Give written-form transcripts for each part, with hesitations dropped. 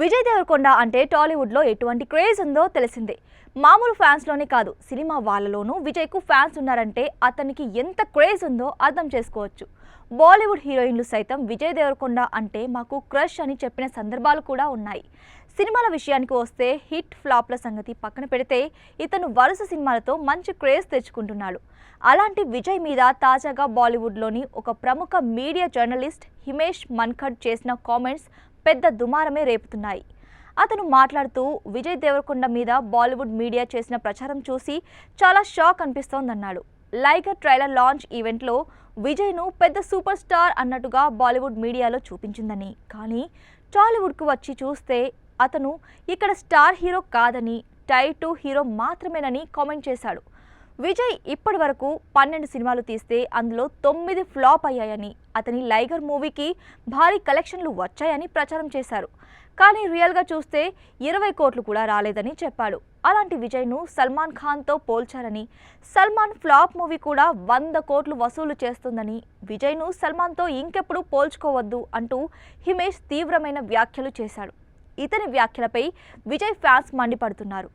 విజయ్ దేవరకొండ అంటే టాలీవుడ్లో ఎటువంటి క్రేజ్ ఉందో తెలిసిందే. మామూలు ఫ్యాన్స్లోనే కాదు, సినిమా వాళ్ళలోనూ విజయ్కు ఫ్యాన్స్ ఉన్నారంటే అతనికి ఎంత క్రేజ్ ఉందో అర్థం చేసుకోవచ్చు. బాలీవుడ్ హీరోయిన్లు సైతం విజయ్ దేవరకొండ అంటే మాకు క్రష్ అని చెప్పిన సందర్భాలు కూడా ఉన్నాయి. సినిమాల విషయానికి వస్తే హిట్ ఫ్లాప్ల సంగతి పక్కన పెడితే ఇతను వరుస సినిమాలతో మంచి క్రేజ్ తెచ్చుకుంటున్నాడు. అలాంటి విజయ్ మీద తాజాగా బాలీవుడ్లోని ఒక ప్రముఖ మీడియా జర్నలిస్ట్ హిమేష్ మన్ఖడ్ చేసిన కామెంట్స్ పెద్ద దుమారమే రేపుతున్నాయి. అతను మాట్లాడుతూ విజయ్ దేవరకొండ మీద బాలీవుడ్ మీడియా చేసిన ప్రచారం చూసి చాలా షాక్ అనిపిస్తోందన్నాడు. లైగర్ ట్రైలర్ లాంచ్ ఈవెంట్లో విజయ్ను పెద్ద సూపర్ స్టార్ అన్నట్టుగా బాలీవుడ్ మీడియాలో చూపించిందని, కానీ టాలీవుడ్కు వచ్చి చూస్తే అతను ఇక్కడ స్టార్ హీరో కాదని, టైర్ 2 హీరో మాత్రమేనని కామెంట్ చేశాడు. విజయ్ ఇప్పటి వరకు 12 సినిమాలు తీస్తే అందులో 9 ఫ్లాప్ అయ్యాయని, అతని లైగర్ మూవీకి భారీ కలెక్షన్లు వచ్చాయని ప్రచారం చేశారు. కానీ రియల్గా చూస్తే 20 కోట్లు కూడా రాలేదని చెప్పాడు. అలాంటి విజయ్ను సల్మాన్ ఖాన్తో పోల్చారని, సల్మాన్ ఫ్లాప్ మూవీ కూడా 100 కోట్లు వసూలు చేస్తుందని, విజయ్ను సల్మాన్తో ఇంకెప్పుడు పోల్చుకోవద్దు అంటూ హిమేష్ తీవ్రమైన వ్యాఖ్యలు చేశాడు. ఇతని వ్యాఖ్యలపై విజయ్ ఫ్యాన్స్ మండిపడుతున్నారు.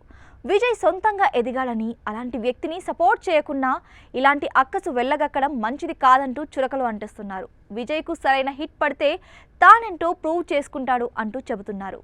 విజయ్ సొంతంగా ఎదిగాలని, అలాంటి వ్యక్తిని సపోర్ట్ చేయకుండా ఇలాంటి అక్కసు వెళ్ళగక్కడం మంచిది కాదంటూ చురకలు అంటిస్తున్నారు. విజయ్కు సరైన హిట్ పడితే తానేంటో ప్రూవ్ చేసుకుంటాడు అంటూ చెబుతున్నారు.